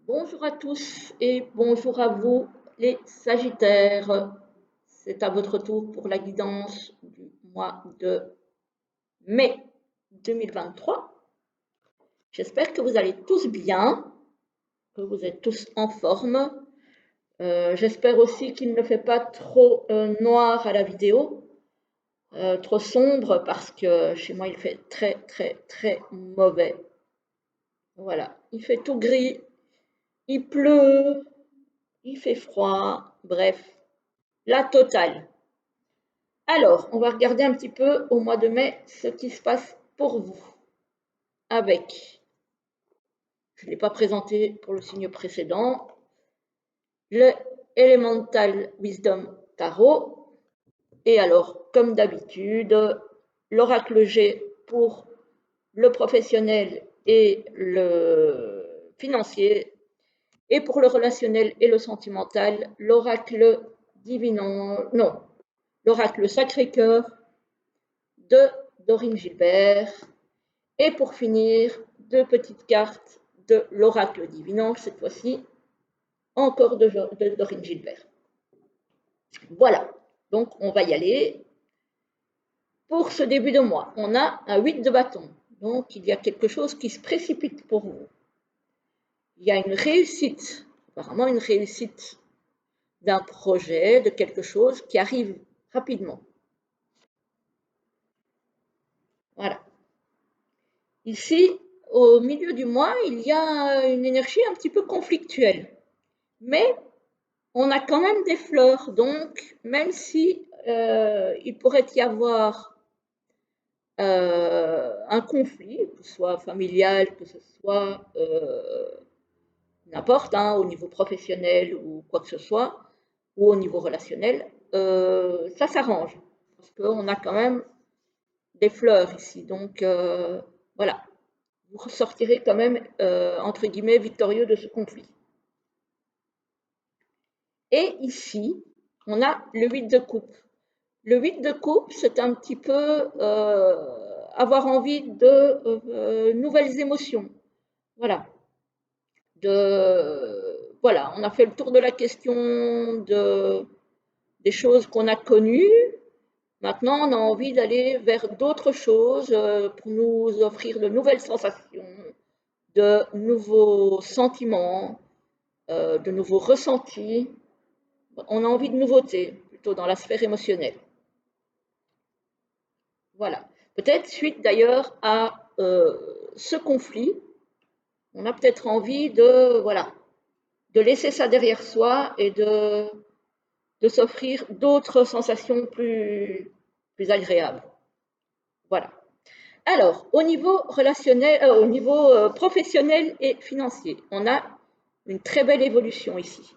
Bonjour à tous et bonjour à vous les Sagittaires. C'est à votre tour pour la guidance du mois de mai 2023. J'espère que vous allez tous bien, que vous êtes tous en forme. J'espère aussi qu'il ne fait pas trop noir à la vidéo, trop sombre parce que chez moi il fait très très très mauvais. Voilà, il fait tout gris, il pleut, il fait froid, bref, la totale. Alors, on va regarder un petit peu au mois de mai ce qui se passe pour vous avec, je ne l'ai pas présenté pour le signe précédent, le Elemental Wisdom Tarot. Et alors, comme d'habitude, l'oracle G pour le professionnel et le financier. Et pour le relationnel et le sentimental, l'oracle divinant, non, l'oracle Sacré-Cœur de Dorine Gilbert. Et pour finir, deux petites cartes de l'oracle divinant, cette fois-ci, encore de Dorine Gilbert. Voilà, donc on va y aller. Pour ce début de mois, on a un 8 de bâton. Donc il y a quelque chose qui se précipite pour vous. Il y a une réussite, apparemment une réussite d'un projet, de quelque chose qui arrive rapidement. Voilà. Ici, au milieu du mois, il y a une énergie un petit peu conflictuelle. Mais on a quand même des fleurs, donc même si il pourrait y avoir un conflit, que ce soit familial, que ce soit n'importe, hein, au niveau professionnel ou quoi que ce soit, ou au niveau relationnel, ça s'arrange. Parce qu'on a quand même des fleurs ici. Donc voilà, vous ressortirez quand même, entre guillemets, victorieux de ce conflit. Et ici, on a le 8 de coupe. Le 8 de coupe, c'est un petit peu avoir envie de nouvelles émotions. Voilà. Voilà, on a fait le tour de la question des choses qu'on a connues. Maintenant, on a envie d'aller vers d'autres choses pour nous offrir de nouvelles sensations, de nouveaux sentiments, de nouveaux ressentis. On a envie de nouveautés, plutôt dans la sphère émotionnelle. Voilà. Peut-être suite d'ailleurs à ce conflit, on a peut-être envie de, voilà, de laisser ça derrière soi et de s'offrir d'autres sensations plus agréables. Voilà. Alors, au niveau relationnel, au niveau professionnel et financier, on a une très belle évolution ici.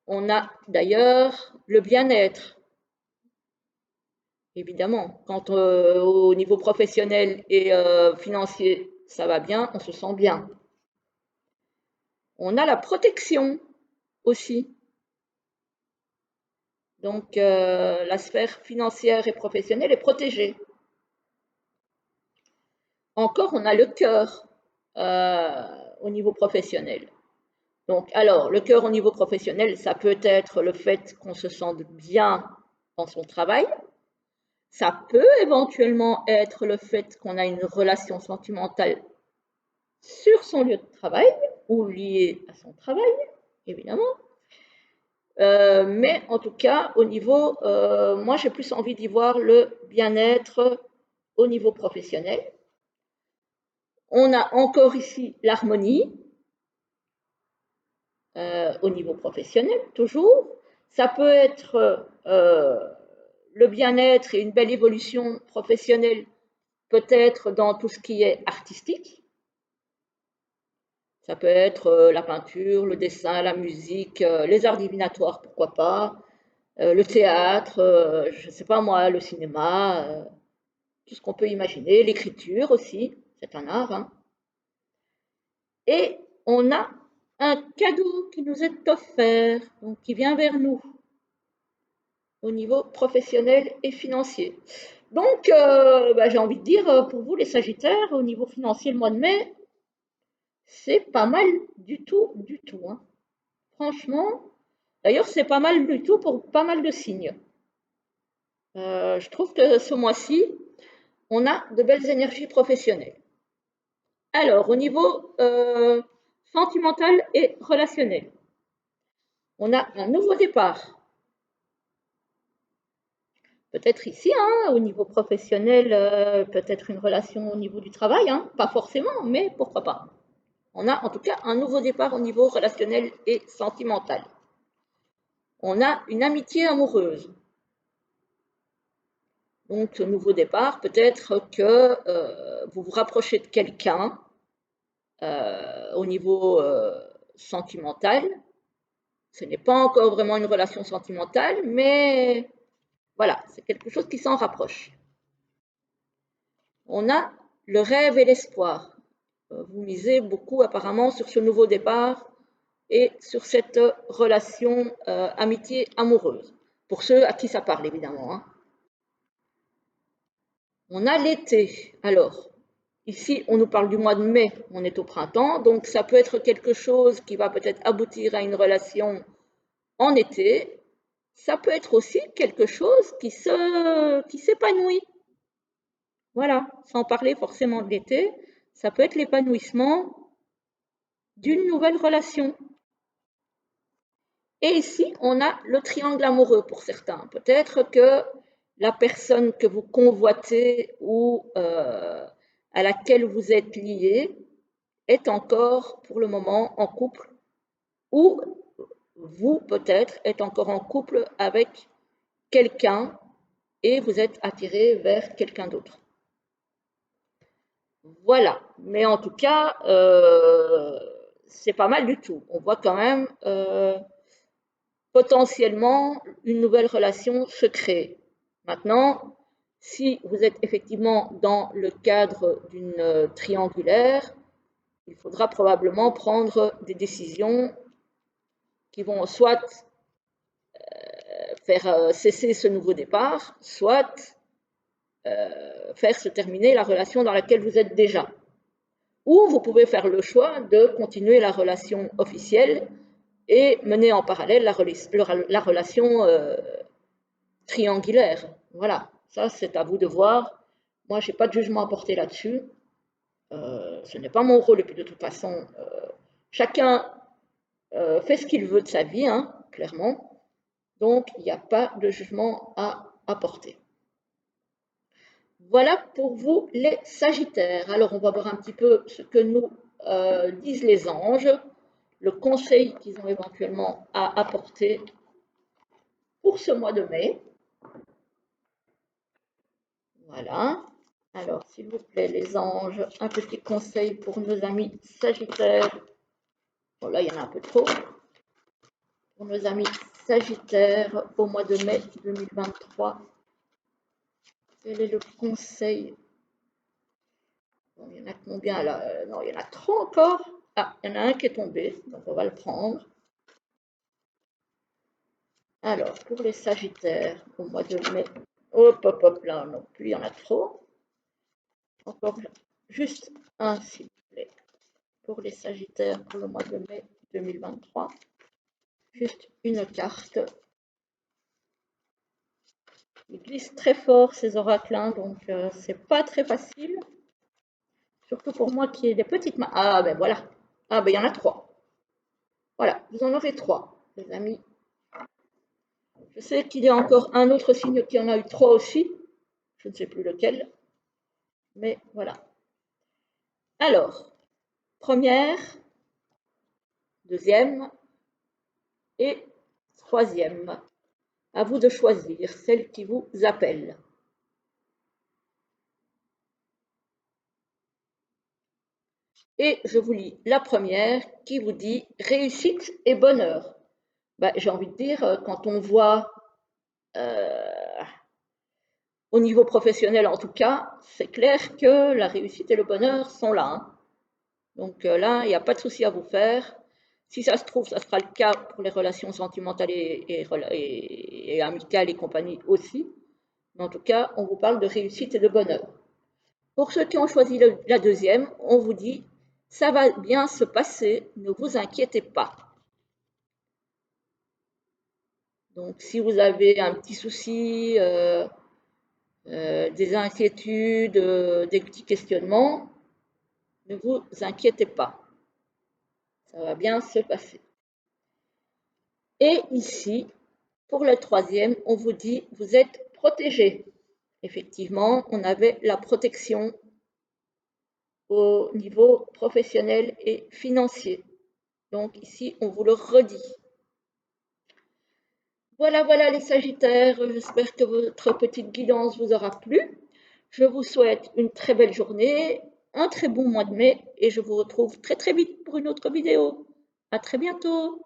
On a d'ailleurs le bien-être. Évidemment, quand au niveau professionnel et financier, ça va bien, on se sent bien. On a la protection aussi. Donc, la sphère financière et professionnelle est protégée. Encore, on a le cœur au niveau professionnel. Donc, alors, le cœur au niveau professionnel, ça peut être le fait qu'on se sente bien dans son travail. Ça peut éventuellement être le fait qu'on a une relation sentimentale sur son lieu de travail ou liée à son travail, évidemment. Mais en tout cas, au niveau, moi j'ai plus envie d'y voir le bien-être au niveau professionnel. On a encore ici l'harmonie au niveau professionnel, toujours. Ça peut être le bien-être et une belle évolution professionnelle, peut-être dans tout ce qui est artistique. Ça peut être la peinture, le dessin, la musique, les arts divinatoires, pourquoi pas, le théâtre, je ne sais pas moi, le cinéma, tout ce qu'on peut imaginer, l'écriture aussi, c'est un art. Hein. Et on a un cadeau qui nous est offert, donc qui vient vers nous au niveau professionnel et financier. Donc, j'ai envie de dire, pour vous les Sagittaires, au niveau financier, le mois de mai, c'est pas mal du tout, hein. Franchement, d'ailleurs, c'est pas mal du tout pour pas mal de signes. Je trouve que ce mois-ci, on a de belles énergies professionnelles. Alors, au niveau sentimental et relationnel, on a un nouveau départ. Peut-être ici, hein, au niveau professionnel, peut-être une relation au niveau du travail, hein, pas forcément, mais pourquoi pas. On a en tout cas un nouveau départ au niveau relationnel et sentimental. On a une amitié amoureuse. Donc, ce nouveau départ, peut-être que vous vous rapprochez de quelqu'un au niveau sentimental. Ce n'est pas encore vraiment une relation sentimentale, mais voilà, c'est quelque chose qui s'en rapproche. On a le rêve et l'espoir. Vous misez beaucoup apparemment sur ce nouveau départ et sur cette relation amitié amoureuse. Pour ceux à qui ça parle, évidemment. Hein. On a l'été. Alors, ici, on nous parle du mois de mai, on est au printemps, donc ça peut être quelque chose qui va peut-être aboutir à une relation en été. Ça peut être aussi quelque chose qui s'épanouit. Voilà, sans parler forcément de l'été, ça peut être l'épanouissement d'une nouvelle relation. Et ici, on a le triangle amoureux pour certains. Peut-être que la personne que vous convoitez ou à laquelle vous êtes lié est encore pour le moment en couple ou vous peut-être êtes encore en couple avec quelqu'un et vous êtes attiré vers quelqu'un d'autre. Voilà, mais en tout cas, c'est pas mal du tout. On voit quand même potentiellement une nouvelle relation se créer. Maintenant, si vous êtes effectivement dans le cadre d'une triangulaire, il faudra probablement prendre des décisions qui vont soit faire cesser ce nouveau départ, soit faire se terminer la relation dans laquelle vous êtes déjà. Ou vous pouvez faire le choix de continuer la relation officielle et mener en parallèle la relation triangulaire. Voilà, ça c'est à vous de voir. Moi, je n'ai pas de jugement à porter là-dessus. Ce n'est pas mon rôle et puis de toute façon, chacun fait ce qu'il veut de sa vie, hein, clairement. Donc, il n'y a pas de jugement à apporter. Voilà pour vous les Sagittaires. Alors, on va voir un petit peu ce que nous disent les anges, le conseil qu'ils ont éventuellement à apporter pour ce mois de mai. Voilà. Alors, s'il vous plaît, les anges, un petit conseil pour nos amis Sagittaires. Bon, là, il y en a un peu trop. Pour nos amis Sagittaires au mois de mai 2023. Quel est le conseil? Bon, il y en a combien là? Non, il y en a trop encore. Ah, il y en a un qui est tombé, donc on va le prendre. Alors, pour les Sagittaires au mois de mai. Hop, hop, hop, là non plus, il y en a trop. Encore juste un, s'il vous plaît. Pour les Sagittaires pour le mois de mai 2023. Juste une carte. Ils glissent très fort ces oracles, hein, donc c'est pas très facile. Surtout pour moi qui ai des petites mains. Ah ben voilà. Ah ben il y en a trois. Voilà, vous en aurez trois, les amis. Je sais qu'il y a encore un autre signe qui en a eu trois aussi. Je ne sais plus lequel. Mais voilà. Alors, première, deuxième et troisième. À vous de choisir celle qui vous appelle. Et je vous lis la première qui vous dit réussite et bonheur. Ben, j'ai envie de dire, quand on voit au niveau professionnel en tout cas, c'est clair que la réussite et le bonheur sont là. Hein. Donc là, il n'y a pas de souci à vous faire. Si ça se trouve, ça sera le cas pour les relations sentimentales et amicales et compagnie aussi. Mais en tout cas, on vous parle de réussite et de bonheur. Pour ceux qui ont choisi la deuxième, on vous dit Ça va bien se passer, ne vous inquiétez pas. Donc, si vous avez un petit souci, des inquiétudes, des petits questionnements, ne vous inquiétez pas. Ça va bien se passer. Et ici, pour le troisième, on vous dit, vous êtes protégé. Effectivement, on avait la protection au niveau professionnel et financier. Donc ici, on vous le redit. Voilà, voilà les Sagittaires, j'espère que votre petite guidance vous aura plu. Je vous souhaite une très belle journée, un très bon mois de mai et je vous retrouve très très vite pour une autre vidéo. À très bientôt.